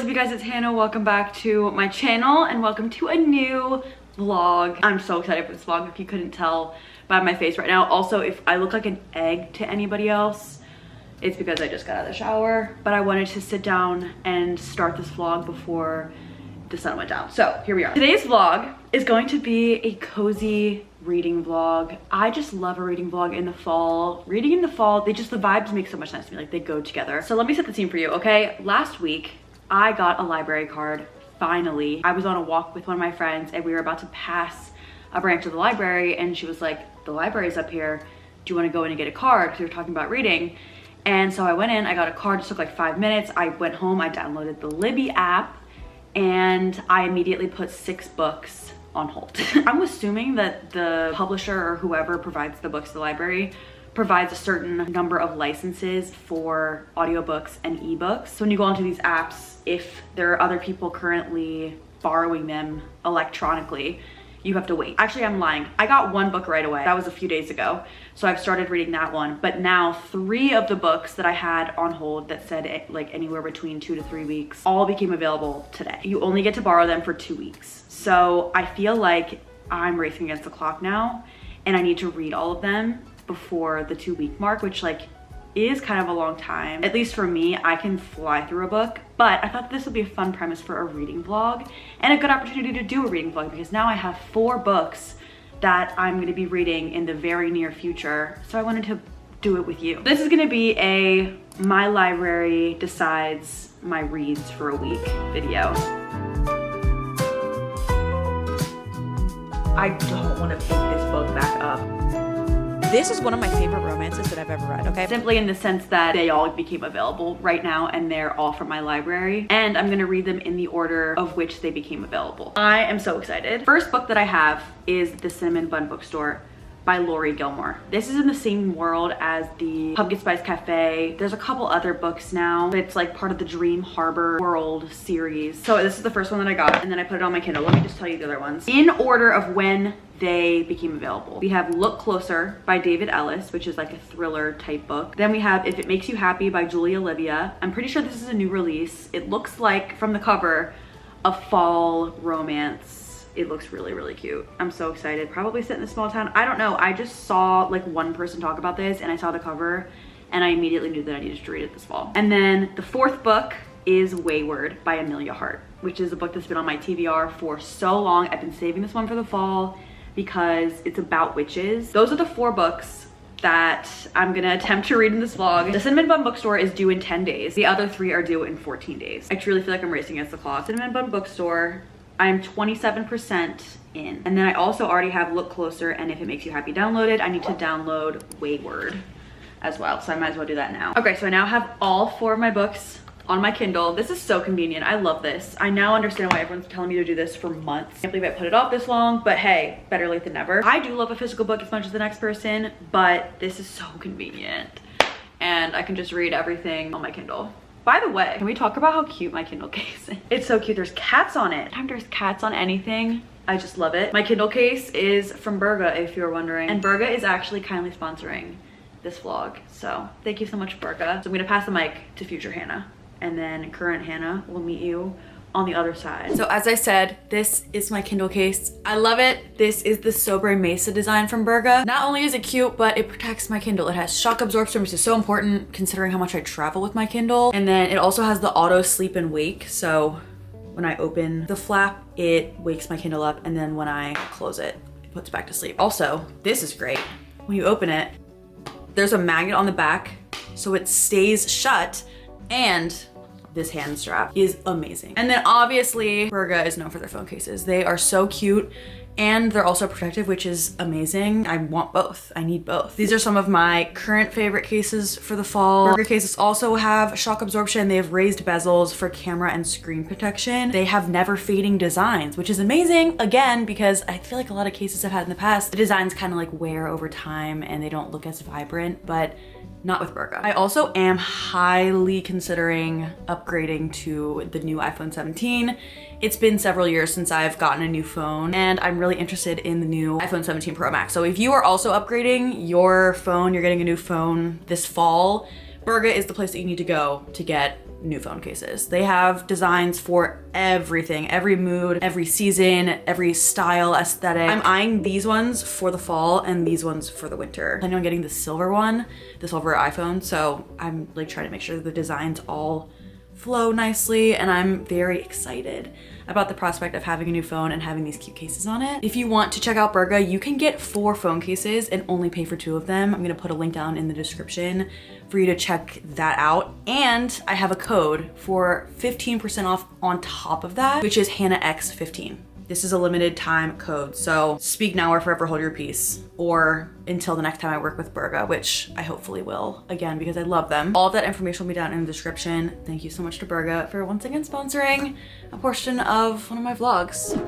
up, you guys? It's Hannah. Welcome back to my channel and welcome to a new vlog. I'm so excited for this vlog, if you couldn't tell by my face right now. Also, if I look like an egg to anybody else, it's because I just got out of the shower. But I wanted to sit down and start this vlog before the sun went down. So here we are. Today's vlog is going to be a cozy reading vlog. I just love a reading vlog in the fall. Reading in the fall, the vibes make so much sense to me, like they go together. So let me set the scene for you, okay? Last week, I got a library card, finally. I was on a walk with one of my friends and we were about to pass a branch of the library and she was like, the library's up here. Do you wanna go in and get a card? Because we were talking about reading. And so I went in, I got a card, it took like 5 minutes. I went home, I downloaded the Libby app and I immediately put 6 books on hold. I'm assuming that the publisher or whoever provides the books to the library provides a certain number of licenses for audiobooks and ebooks. So when you go onto these apps, if there are other people currently borrowing them electronically, you have to wait. Actually, I'm lying. I got 1 book right away. That was a few days ago. So I've started reading that one. But now 3 of the books that I had on hold that said like anywhere between 2 to 3 weeks all became available today. You only get to borrow them for 2 weeks. So I feel like I'm racing against the clock now and I need to read all of them before the 2-week mark, which like is kind of a long time. At least for me, I can fly through a book, but I thought this would be a fun premise for a reading vlog and a good opportunity to do a reading vlog because now I have 4 books that I'm gonna be reading in the very near future. So I wanted to do it with you. This is gonna be a my library decides my reads for a week video. I don't want to pick this book back up. This is one of my favorite romances that I've ever read, okay? Simply in the sense that they all became available right now and they're all from my library. And I'm gonna read them in the order of which they became available. I am so excited. First book that I have is The Cinnamon Bun Bookstore by Lori Gilmore. This is in the same world as the Pumpkin Spice Cafe. There's a couple other books now. It's like part of the Dream Harbor World series. So this is the first one that I got and then I put it on my Kindle. Let me just tell you the other ones. In order of when they became available. We have Look Closer by David Ellis, which is like a thriller type book. Then we have If It Makes You Happy by Julia Olivia. I'm pretty sure this is a new release. It looks like, from the cover, a fall romance. It looks really, really cute. I'm so excited. Probably set in a small town. I don't know. I just saw like one person talk about this and I saw the cover and I immediately knew that I needed to read it this fall. And then the 4th book is Wayward by Amelia Hart, which is a book that's been on my TBR for so long. I've been saving this one for the fall because it's about witches. Those are the 4 books that I'm gonna attempt to read in this vlog. The Cinnamon Bun Bookstore is due in 10 days. The other 3 are due in 14 days. I truly feel like I'm racing against the clock. Cinnamon Bun Bookstore, I'm 27% in. And then I also already have Look Closer and If It Makes You Happy downloaded. I need to download Wayward as well, so I might as well do that now. Okay, so I now have all 4 of my books on my Kindle. This is so convenient. I love this. I now understand why everyone's telling me to do this for months. I can't believe I put it off this long, but hey, better late than never. I do love a physical book as much as the next person, but this is so convenient. And I can just read everything on my Kindle. By the way, can we talk about how cute my Kindle case is? It's so cute. There's cats on it. Anytime there's cats on anything, I just love it. My Kindle case is from Berga, if you're wondering. And Berga is actually kindly sponsoring this vlog. So thank you so much, Berga. So I'm gonna pass the mic to future Hannah. And then current Hannah will meet you on the other side. So as I said, this is my Kindle case. I love it. This is the Sobre Mesa design from Berga. Not only is it cute, but it protects my Kindle. It has shock absorption, which is so important considering how much I travel with my Kindle. And then it also has the auto sleep and wake. So when I open the flap, it wakes my Kindle up. And then when I close it, it puts it back to sleep. Also, this is great. When you open it, there's a magnet on the back so it stays shut. And this hand strap is amazing. And then obviously Berga is known for their phone cases. They are so cute and they're also protective, which is amazing. I want both. I need both. These are some of my current favorite cases for the fall. Berga cases also have shock absorption. They have raised bezels for camera and screen protection. They have never fading designs, which is amazing, again, because I feel like a lot of cases I've had in the past, the designs kind of like wear over time and they don't look as vibrant, but not with Berga. I also am highly considering upgrading to the new iPhone 17. It's been several years since I've gotten a new phone and I'm really interested in the new iPhone 17 Pro Max. So if you are also upgrading your phone, you're getting a new phone this fall, Berga is the place that you need to go to get new phone cases. They have designs for everything, every mood, every season, every style, aesthetic. I'm eyeing these ones for the fall and these ones for the winter. I know I'm getting the silver one, the silver iPhone, so I'm like trying to make sure that the designs all flow nicely, and I'm very excited about the prospect of having a new phone and having these cute cases on it. If you want to check out Berga, you can get 4 phone cases and only pay for 2 of them. I'm gonna put a link down in the description for you to check that out. And I have a code for 15% off on top of that, which is hannahelise15. This is a limited time code, so speak now or forever hold your peace, or until the next time I work with Berga, which I hopefully will, again, because I love them. All of that information will be down in the description. Thank you so much to Berga for once again sponsoring a portion of one of my vlogs.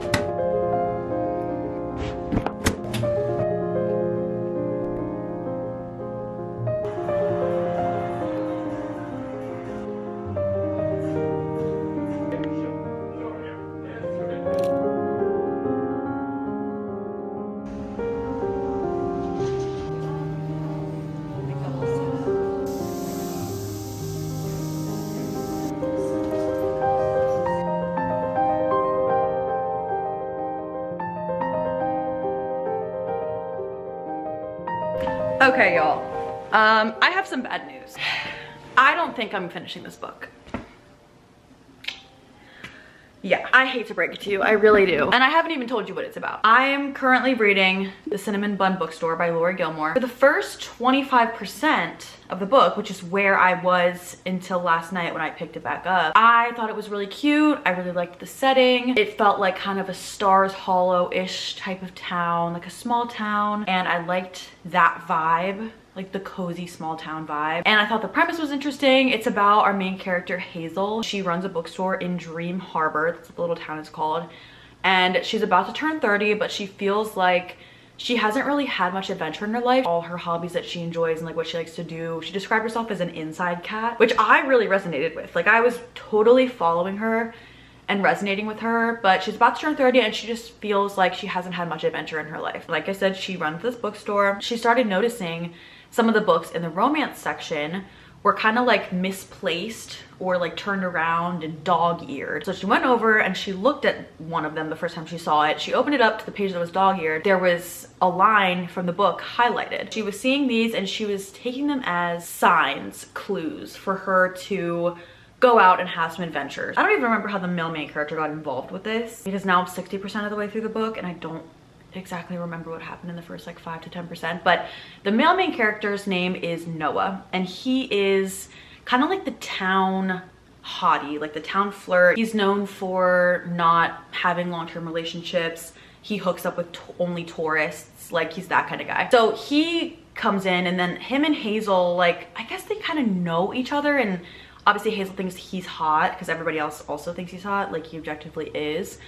Okay, y'all. I have some bad news. I don't think I'm finishing this book. Yeah, I hate to break it to you, I really do. And I haven't even told you what it's about. I am currently reading The Cinnamon Bun Bookstore by Laura Gilmore. For the first 25% of the book, which is where I was until last night when I picked it back up, I thought it was really cute. I really liked the setting. It felt like kind of a Stars Hollow-ish type of town, like a small town, and I liked that vibe, like the cozy small town vibe. And I thought the premise was interesting. It's about our main character, Hazel. She runs a bookstore in Dream Harbor, that's what the little town is called. And she's about to turn 30, but she feels like she hasn't really had much adventure in her life. All her hobbies that she enjoys and like what she likes to do. She described herself as an inside cat, which I really resonated with. Like I was totally following her and resonating with her, but she's about to turn 30 and she just feels like she hasn't had much adventure in her life. Like I said, she runs this bookstore. She started noticing some of the books in the romance section were kind of like misplaced or like turned around and dog-eared. So she went over and she looked at one of them the first time she saw it. She opened it up to the page that was dog-eared. There was a line from the book highlighted. She was seeing these and she was taking them as signs, clues for her to go out and have some adventures. I don't even remember how the male main character got involved with this, because now I'm 60% of the way through the book and I don't exactly remember what happened in the first like 5 to 10%, but the male main character's name is Noah, and he is kind of like the town hottie, like the town flirt. He's known for not having long-term relationships. He hooks up with only tourists, like he's that kind of guy. So he comes in, and then him and Hazel, like I guess they kind of know each other, and obviously Hazel thinks he's hot because everybody else also thinks he's hot, like he objectively is.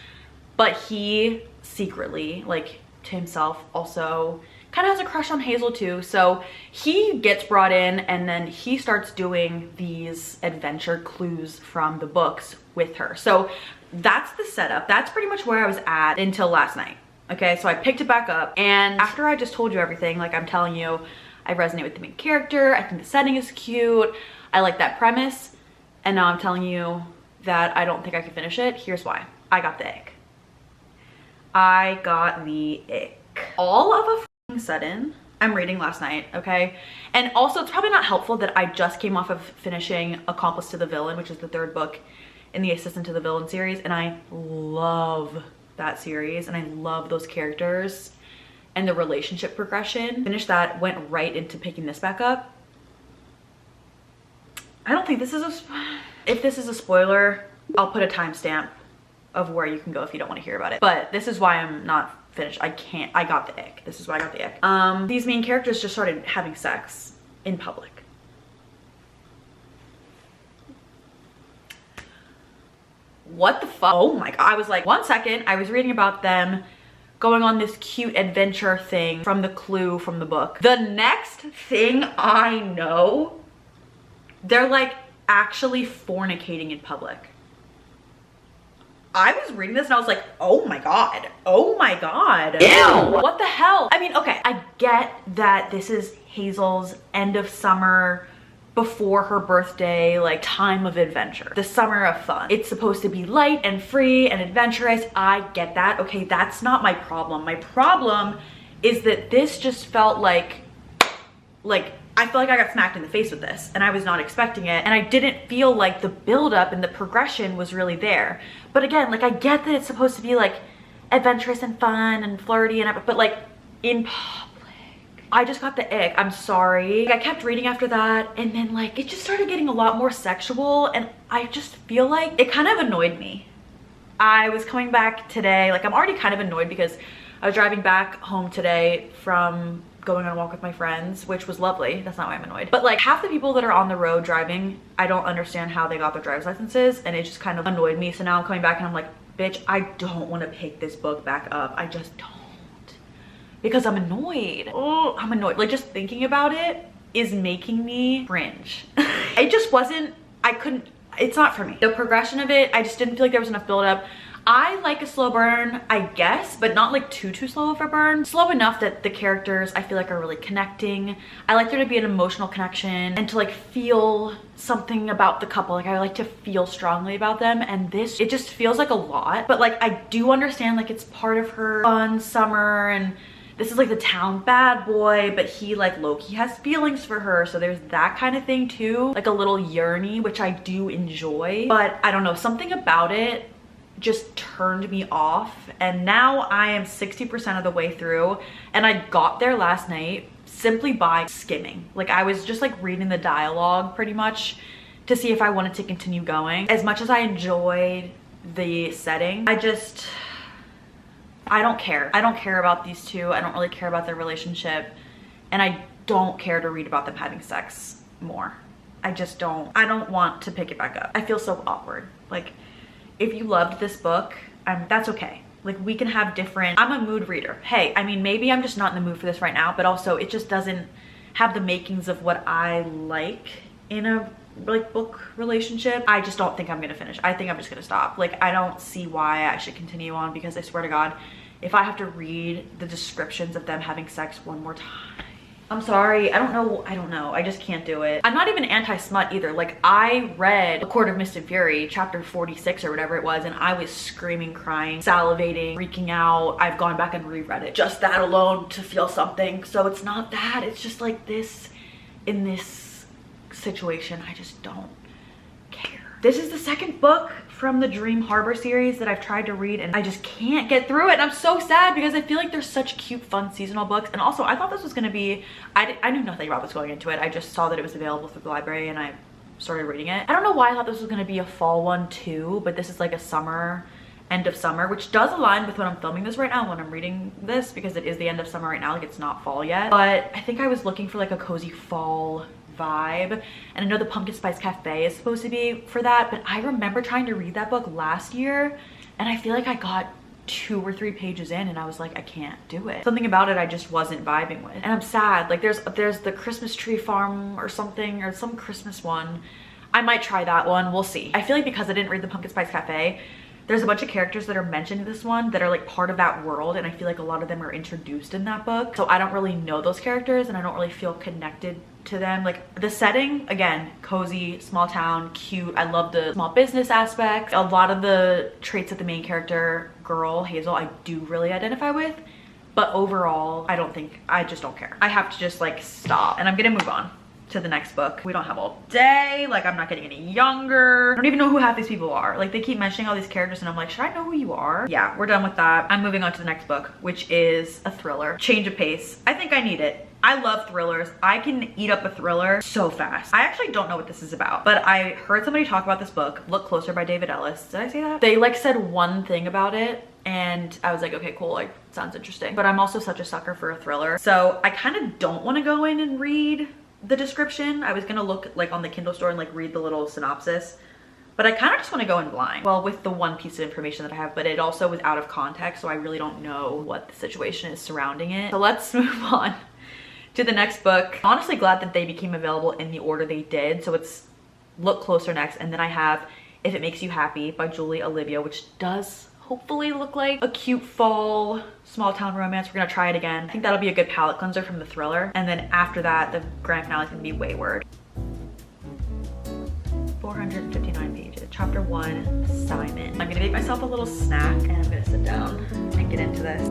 But he secretly, like to himself, also kind of has a crush on Hazel too. So he gets brought in and then he starts doing these adventure clues from the books with her. So that's the setup. That's pretty much where I was at until last night. Okay, so I picked it back up, and after I just told you everything, like I'm telling you, I resonate with the main character. I think the setting is cute. I like that premise. And now I'm telling you that I don't think I can finish it. Here's why. I got the ick. I got the ick. All of a sudden, I'm reading last night, okay? And also, it's probably not helpful that I just came off of finishing Accomplice to the Villain, which is the 3rd book in the Assistant to the Villain series, and I love that series, and I love those characters and the relationship progression. Finished that, went right into picking this back up. I don't think this is if this is a spoiler, I'll put a timestamp of where you can go if you don't want to hear about it. But this is why I'm not finished. I got the ick. This is why I got the ick. These main characters just started having sex in public. What the fuck? Oh my god. I was like, 1 second, I was reading about them going on this cute adventure thing from the clue from the book. The next thing I know, they're like actually fornicating in public. I was reading this and I was like, oh my god, oh my god. Ew, what the hell? I mean, okay, I get that this is Hazel's end of summer, before her birthday, like time of adventure, the summer of fun. It's supposed to be light and free and adventurous. I get that. Okay, that's not my problem. My problem is that this just felt like I feel like I got smacked in the face with this and I was not expecting it. And I didn't feel like the buildup and the progression was really there. But again, like I get that it's supposed to be like adventurous and fun and flirty and but like in public, I just got the ick. I'm sorry. Like, I kept reading after that and then like it just started getting a lot more sexual and I just feel like it kind of annoyed me. I was coming back today, like I'm already kind of annoyed because I was driving back home today from going on a walk with my friends, which was lovely. That's not why I'm annoyed. But like half the people that are on the road driving, I don't understand how they got their driver's licenses and it just kind of annoyed me. So now I'm coming back and I'm like, bitch, I don't want to pick this book back up. I just don't. Because I'm annoyed. Oh, I'm annoyed. Like just thinking about it is making me cringe. It just wasn't, it's not for me. The progression of it, I just didn't feel like there was enough build up. I like a slow burn, I guess, but not like too slow of a burn. Slow enough that the characters I feel like are really connecting. I like there to be an emotional connection and to like feel something about the couple. Like I like to feel strongly about them, and this, it just feels like a lot. But like I do understand like it's part of her fun summer and this is like the town bad boy, but he like low-key has feelings for her. So there's that kind of thing too. Like a little yearny, which I do enjoy. But I don't know, something about it just turned me off. And now I am 60% of the way through. And I got there last night simply by skimming. Like I was just like reading the dialogue pretty much to see if I wanted to continue going. As much as I enjoyed the setting, I don't care. I don't care about these two. I don't really care about their relationship. And I don't care to read about them having sex more. I just don't. I don't want to pick it back up. I feel so awkward. Like if you loved this book, that's okay. Like we can have different, I'm a mood reader. Hey, I mean, maybe I'm just not in the mood for this right now, but also it just doesn't have the makings of what I like in a like book relationship. I just don't think I'm gonna finish. I think I'm just gonna stop. Like I don't see why I should continue on, because I swear to God, if I have to read the descriptions of them having sex one more time, I'm sorry, I don't know, I just can't do it. I'm not even anti-smut either. Like I read A Court of Mist and Fury, chapter 46 or whatever it was, and I was screaming, crying, salivating, freaking out. I've gone back and reread it. Just that alone to feel something. So it's not that, it's just like this, in this situation, I just don't care. This is the second book from the Dream Harbor series that I've tried to read and I just can't get through it. And I'm so sad because I feel like they're such cute, fun seasonal books. And also I thought this was gonna be, I knew nothing about what's going into it. I just saw that it was available through the library and I started reading it. I don't know why I thought this was gonna be a fall one too, but this is like a summer, end of summer, which does align with when I'm filming this right now, when I'm reading this, because it is the end of summer right now, like it's not fall yet. But I think I was looking for like a cozy fall vibe, and I know the Pumpkin Spice Cafe is supposed to be for that, but I remember trying to read that book last year and I feel like I got 2 or 3 pages in and I was like, I can't do it. Something about it I just wasn't vibing with, and I'm sad. Like there's the Christmas Tree Farm or something, or some Christmas one. I might try that one, we'll see. I feel like because I didn't read the Pumpkin Spice Cafe, there's a bunch of characters that are mentioned in this one that are like part of that world, and I feel like a lot of them are introduced in that book. So I don't really know those characters and I don't really feel connected to them. Like the setting, again, cozy, small town, cute. I love the small business aspect. A lot of the traits of the main character, girl, Hazel, I do really identify with. But overall, I just don't care. I have to just like stop, and I'm gonna move on to the next book. We don't have all day. Like I'm not getting any younger. I don't even know who half these people are. Like they keep mentioning all these characters and I'm like, should I know who you are? Yeah, we're done with that. I'm moving on to the next book, which is a thriller. Change of pace. I think I need it. I love thrillers. I can eat up a thriller so fast. I actually don't know what this is about, but I heard somebody talk about this book, Look Closer by David Ellis. Did I say that? They like said one thing about it and I was like, okay, cool, like sounds interesting. But I'm also such a sucker for a thriller. So I kind of don't want to go in and read the description. I was gonna look like on the Kindle store and like read the little synopsis, but I kind of just want to go in blind. Well, with the one piece of information that I have, but it also was out of context, so I really don't know what the situation is surrounding it. So let's move on to the next book. I'm honestly glad that they became available in the order they did. So it's Look Closer next, and then I have If It Makes You Happy by Julie Olivia, which does hopefully look like a cute fall small town romance. We're gonna try it again. I think that'll be a good palate cleanser from the thriller. And then after that, the grand finale is gonna be Wayward. 459 pages. Chapter 1, Simon. I'm gonna make myself a little snack and I'm gonna sit down and get into this.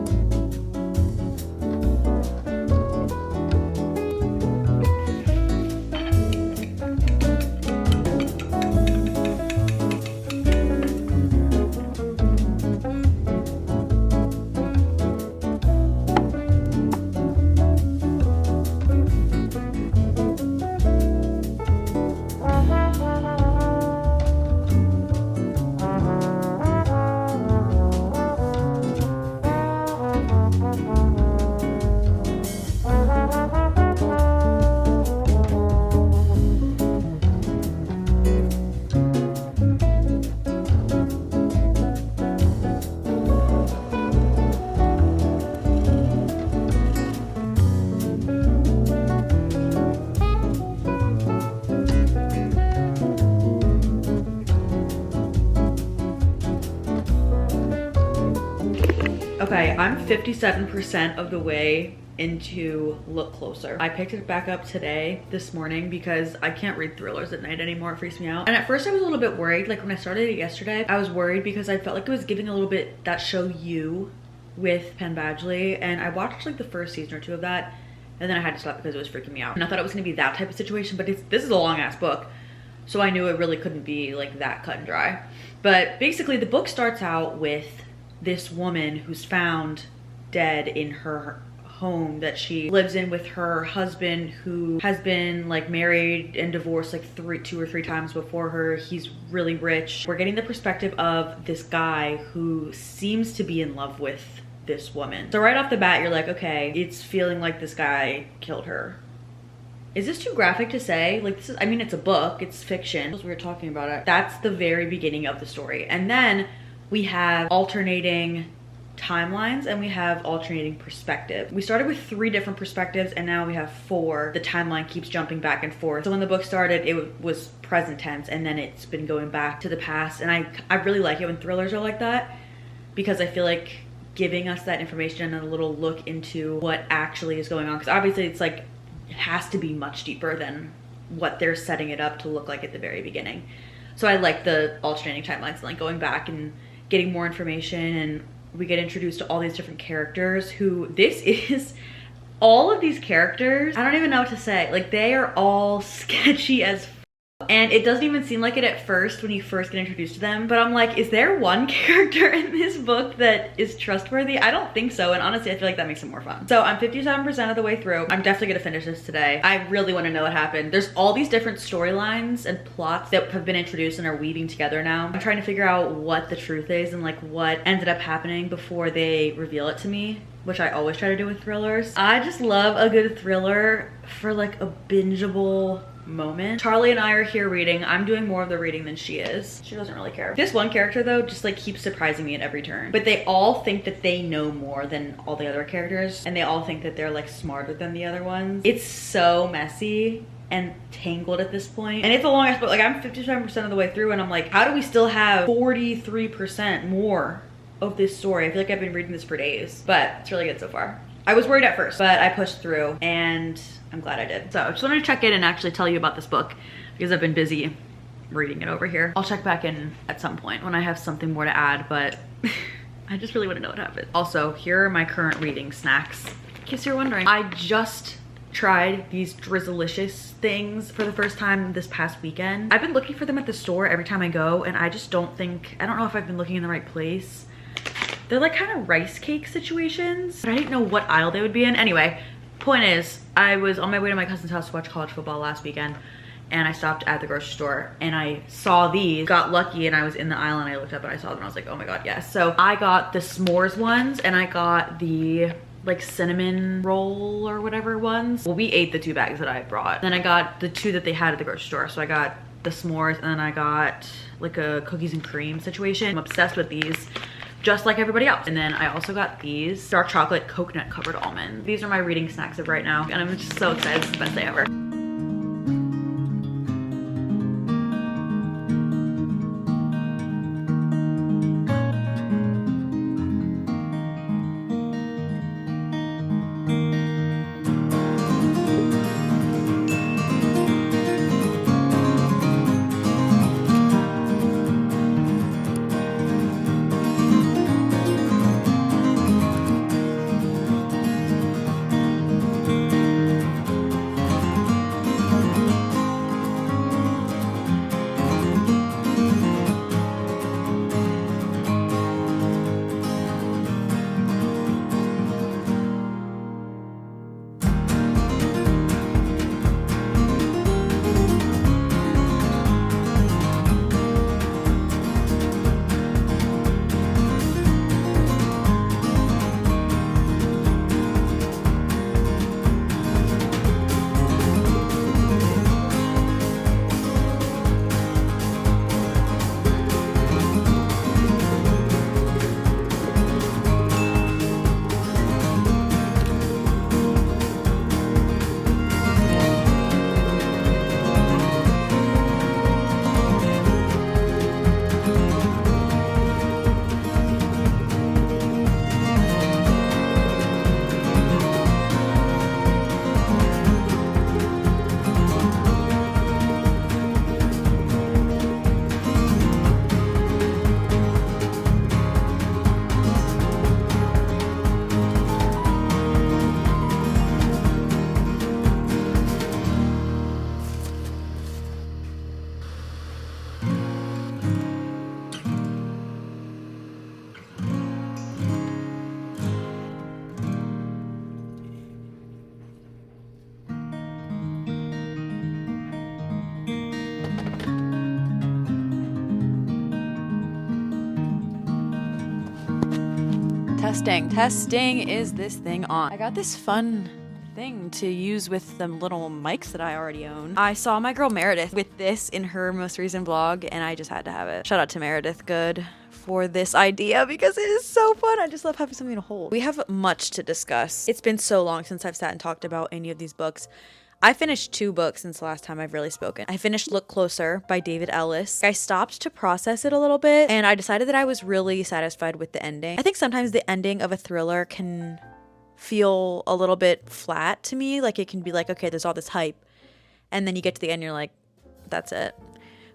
Okay, I'm 57% of the way into Look Closer. I picked it back up this morning, because I can't read thrillers at night anymore. It freaks me out. And at first I was a little bit worried. Like when I started it yesterday, I was worried because I felt like it was giving a little bit that show You with Penn Badgley. And I watched like the first season or two of that, and then I had to stop because it was freaking me out. And I thought it was gonna be that type of situation, but this is a long ass book. So I knew it really couldn't be like that cut and dry. But basically the book starts out with this woman who's found dead in her home that she lives in with her husband, who has been like married and divorced like two or three times before her. He's really rich. We're getting the perspective of this guy who seems to be in love with this woman. So right off the bat, you're like, okay, it's feeling like this guy killed her. Is this too graphic to say? Like this is, I mean, it's a book, it's fiction. As we were talking about it, that's the very beginning of the story. And then we have alternating timelines and we have alternating perspective. We started with 3 different perspectives and now we have 4. The timeline keeps jumping back and forth. So when the book started, it was present tense, and then it's been going back to the past. And I really like it when thrillers are like that, because I feel like giving us that information and a little look into what actually is going on. Because obviously it's like, it has to be much deeper than what they're setting it up to look like at the very beginning. So I like the alternating timelines and like going back and getting more information, and we get introduced to all these different characters who all of these characters, I don't even know what to say. Like they are all sketchy as f, and it doesn't even seem like it at first when you first get introduced to them. But I'm like, is there one character in this book that is trustworthy? I don't think so. And honestly, I feel like that makes it more fun. So I'm 57% of the way through. I'm definitely gonna finish this today. I really want to know what happened. There's all these different storylines and plots that have been introduced and are weaving together now. I'm trying to figure out what the truth is and like what ended up happening before they reveal it to me, which I always try to do with thrillers. I just love a good thriller for like a bingeable moment. Charlie and I are here reading. I'm doing more of the reading than she is. She doesn't really care. This one character though just like keeps surprising me at every turn. But they all think that they know more than all the other characters, and they all think that they're like smarter than the other ones. It's so messy and tangled at this point. And it's a long ass book. Like I'm 57% of the way through and I'm like, how do we still have 43% more of this story? I feel like I've been reading this for days, but it's really good so far. I was worried at first, but I pushed through and I'm glad I did. So I just wanted to check in and actually tell you about this book because I've been busy reading it over here. I'll check back in at some point when I have something more to add, but I just really want to know what happened. Also, here are my current reading snacks, in case you're wondering. I just tried these Drizzlicious things for the first time this past weekend. I've been looking for them at the store every time I go, and I just don't know if I've been looking in the right place. They're like kind of rice cake situations, but I didn't know what aisle they would be in. Anyway, point is, I was on my way to my cousin's house to watch college football last weekend, and I stopped at the grocery store and I saw these, got lucky, and I was in the aisle and I looked up and I saw them and I was like, oh my god, yes. So I got the s'mores ones and I got the like cinnamon roll or whatever ones. Well, we ate the 2 bags that I brought. Then I got the 2 that they had at the grocery store. So I got the s'mores and then I got like a cookies and cream situation. I'm obsessed with these, just like everybody else. And then I also got these dark chocolate coconut covered almonds. These are my reading snacks of right now, and I'm just so excited. It's the best day ever. Testing is this thing on. I got this fun thing to use with the little mics that I already own. I saw my girl Meredith with this in her most recent vlog, and I just had to have it. Shout out to Meredith Good for this idea because it is so fun. I just love having something to hold. We have much to discuss. It's been so long since I've sat and talked about any of these books. I finished 2 books since the last time I've really spoken. I finished Look Closer by David Ellis. I stopped to process it a little bit, and I decided that I was really satisfied with the ending. I think sometimes the ending of a thriller can feel a little bit flat to me. Like, it can be like, okay, there's all this hype, and then you get to the end, you're like, that's it.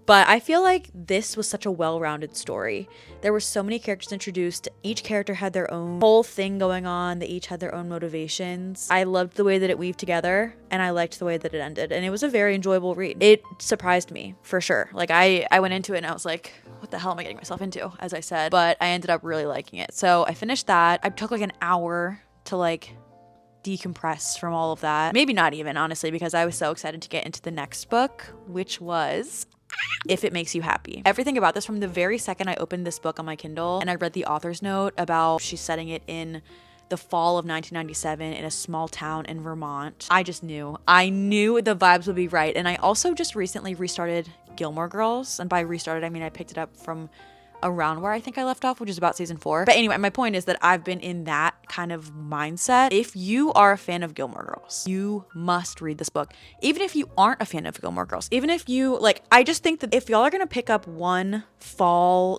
But I feel like this was such a well-rounded story. There were so many characters introduced. Each character had their own whole thing going on. They each had their own motivations. I loved the way that it weaved together, and I liked the way that it ended. And it was a very enjoyable read. It surprised me, for sure. Like, I went into it and I was like, what the hell am I getting myself into, as I said. But I ended up really liking it. So I finished that. I took like an hour to like decompress from all of that. Maybe not even, honestly, because I was so excited to get into the next book, which was If It Makes You Happy. Everything about this, from the very second I opened this book on my Kindle and I read the author's note about she's setting it in the fall of 1997 in a small town in Vermont, I just knew. I knew the vibes would be right. And I also just recently restarted Gilmore Girls. And by restarted, I mean I picked it up from around where I think I left off, which is about season 4. But anyway, my point is that I've been in that kind of mindset. If you are a fan of Gilmore Girls, you must read this book. Even if you aren't a fan of Gilmore Girls, even if you like, I just think that if y'all are gonna pick up one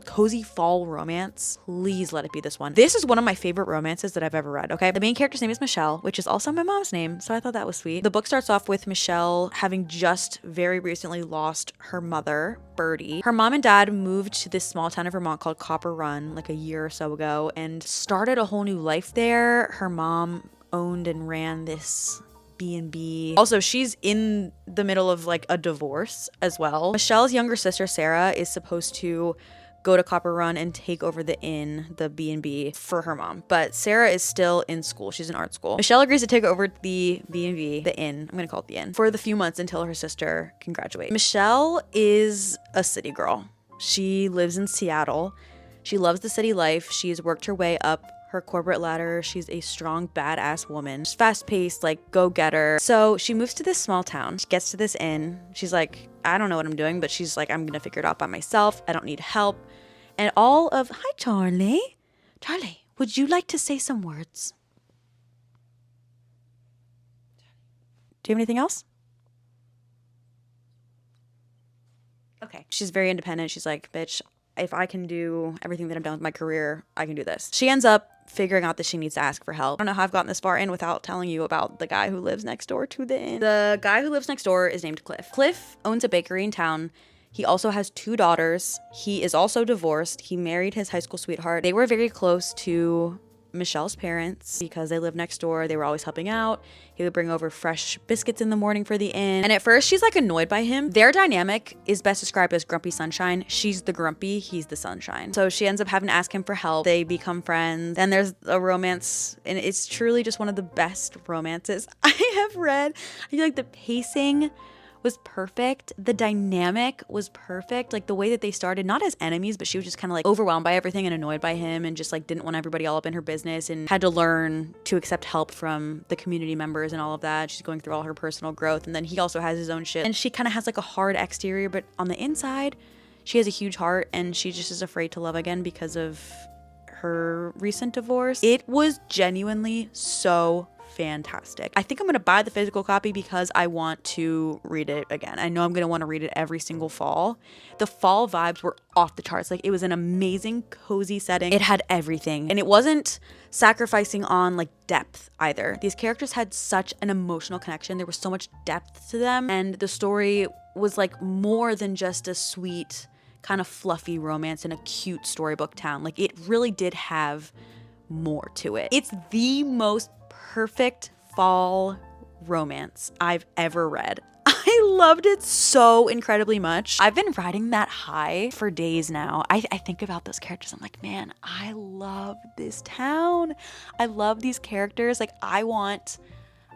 cozy fall romance, please let it be this one. This is one of my favorite romances that I've ever read, okay? The main character's name is Michelle, which is also my mom's name, so I thought that was sweet. The book starts off with Michelle having just very recently lost her mother, Birdie. Her mom and dad moved to this small town of Vermont called Copper Run like a year or so ago and started a whole new life there. Her mom owned and ran this B&B. Also, she's in the middle of like a divorce as well. Michelle's younger sister, Sarah, is supposed to go to Copper Run and take over the inn, the B&B, for her mom. But Sarah is still in school. She's in art school. Michelle agrees to take over the B&B, the inn, I'm gonna call it the inn, for the few months until her sister can graduate. Michelle is a city girl. She lives in Seattle. She loves the city life. She's worked her way up her corporate ladder. She's a strong, badass woman. She's fast-paced, like, go-getter. So she moves to this small town. She gets to this inn. She's like, I don't know what I'm doing, but she's like, I'm gonna figure it out by myself. I don't need help. And hi, Charlie. Charlie, would you like to say some words? Do you have anything else? Okay. She's very independent. She's like, bitch, if I can do everything that I've done with my career, I can do this. She ends up figuring out that she needs to ask for help. I don't know how I've gotten this far in without telling you about the guy who lives next door to the inn. The guy who lives next door is named Cliff. Cliff owns a bakery in town. He also has 2 daughters. He is also divorced. He married his high school sweetheart. They were very close to Michelle's parents because they lived next door. They were always helping out. He would bring over fresh biscuits in the morning for the inn. And at first she's like annoyed by him. Their dynamic is best described as grumpy sunshine. She's the grumpy, he's the sunshine. So she ends up having to ask him for help. They become friends. And there's a romance, and it's truly just one of the best romances I have read. I feel like the pacing was perfect. The dynamic was perfect. Like the way that they started, not as enemies, but she was just kind of like overwhelmed by everything and annoyed by him and just like didn't want everybody all up in her business and had to learn to accept help from the community members and all of that. She's going through all her personal growth. And then he also has his own shit. And she kind of has like a hard exterior, but on the inside, she has a huge heart and she just is afraid to love again because of her recent divorce. It was genuinely so fantastic. I think I'm gonna buy the physical copy because I want to read it again. I know I'm gonna want to read it every single fall. The fall vibes were off the charts. Like it was an amazing, cozy setting. It had everything. And it wasn't sacrificing on like depth either. These characters had such an emotional connection. There was so much depth to them. And the story was like more than just a sweet, kind of fluffy romance in a cute storybook town. Like it really did have more to it. It's the most perfect fall romance I've ever read. I loved it so incredibly much. I've been riding that high for days now. I think about those characters. I'm like, man, I love this town. I love these characters. Like I want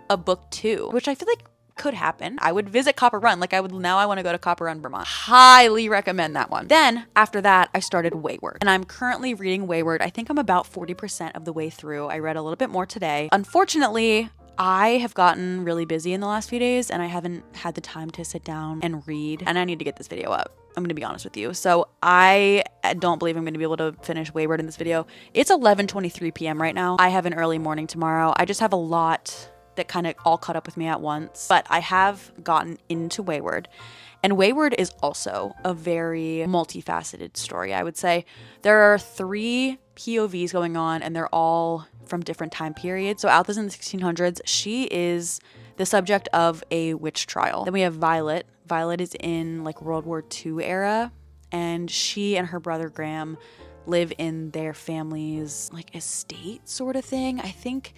a book 2, which I feel like could happen. I would visit Copper Run. Like I want to go to Copper Run, Vermont. Highly recommend that one. Then after that, I started Wayward, and I'm currently reading Wayward. I think I'm about 40% of the way through. I read a little bit more today. Unfortunately, I have gotten really busy in the last few days and I haven't had the time to sit down and read, and I need to get this video up. I'm going to be honest with you. So I don't believe I'm going to be able to finish Wayward in this video. It's 11:23 p.m. right now. I have an early morning tomorrow. I just have a lot that kind of all caught up with me at once, but I have gotten into Wayward. And Wayward is also a very multifaceted story, I would say. There are 3 POVs going on, and they're all from different time periods. So Althaa's in the 1600s. She is the subject of a witch trial. Then we have Violet. Violet is in like World War II era, and she and her brother Graham live in their family's like estate sort of thing. I think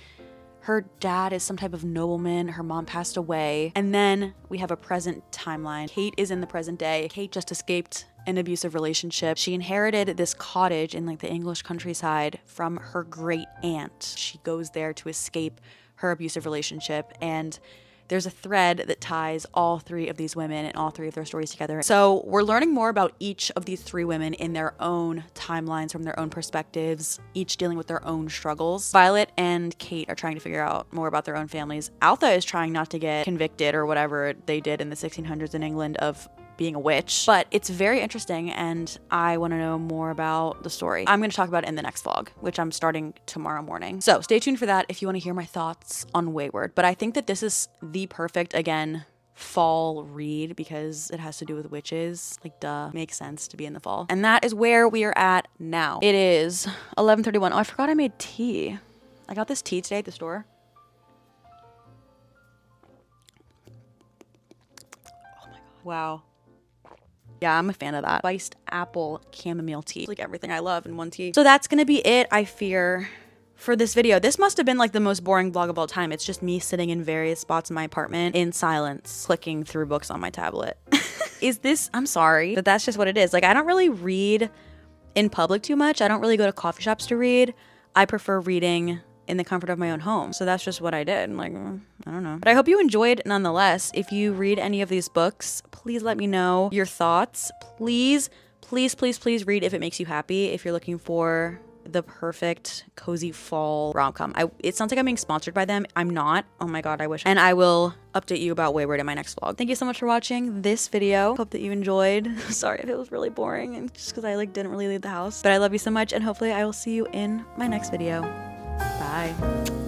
her dad is some type of nobleman. Her mom passed away. And then we have a present timeline. Kate is in the present day. Kate just escaped an abusive relationship. She inherited this cottage in like the English countryside from her great aunt. She goes there to escape her abusive relationship, and there's a thread that ties all 3 of these women and all 3 of their stories together. So we're learning more about each of these 3 women in their own timelines, from their own perspectives, each dealing with their own struggles. Violet and Kate are trying to figure out more about their own families. Althaa is trying not to get convicted or whatever they did in the 1600s in England of being a witch, but it's very interesting and I want to know more about the story. I'm going to talk about it in the next vlog, which I'm starting tomorrow morning. So stay tuned for that if you want to hear my thoughts on Wayward. But I think that this is the perfect, again, fall read because it has to do with witches. Like, duh, makes sense to be in the fall. And that is where we are at now. It is 11:31. Oh, I forgot I made tea. I got this tea today at the store. Oh my God. Wow. Yeah, I'm a fan of that. Spiced apple chamomile tea. Like everything I love in one tea. So that's gonna be it, I fear, for this video. This must have been like the most boring vlog of all time. It's just me sitting in various spots in my apartment in silence, clicking through books on my tablet. I'm sorry, but that's just what it is. Like, I don't really read in public too much. I don't really go to coffee shops to read. I prefer reading in the comfort of my own home. So that's just what I did. Like, I don't know. But I hope you enjoyed nonetheless. If you read any of these books, please let me know your thoughts. Please, please, please, please read if it makes you happy. If you're looking for the perfect cozy fall rom-com. It sounds like I'm being sponsored by them. I'm not. Oh my God, I wish. And I will update you about Wayward in my next vlog. Thank you so much for watching this video. Hope that you enjoyed. Sorry if it was really boring and just because I like didn't really leave the house. But I love you so much and hopefully I will see you in my next video. Bye.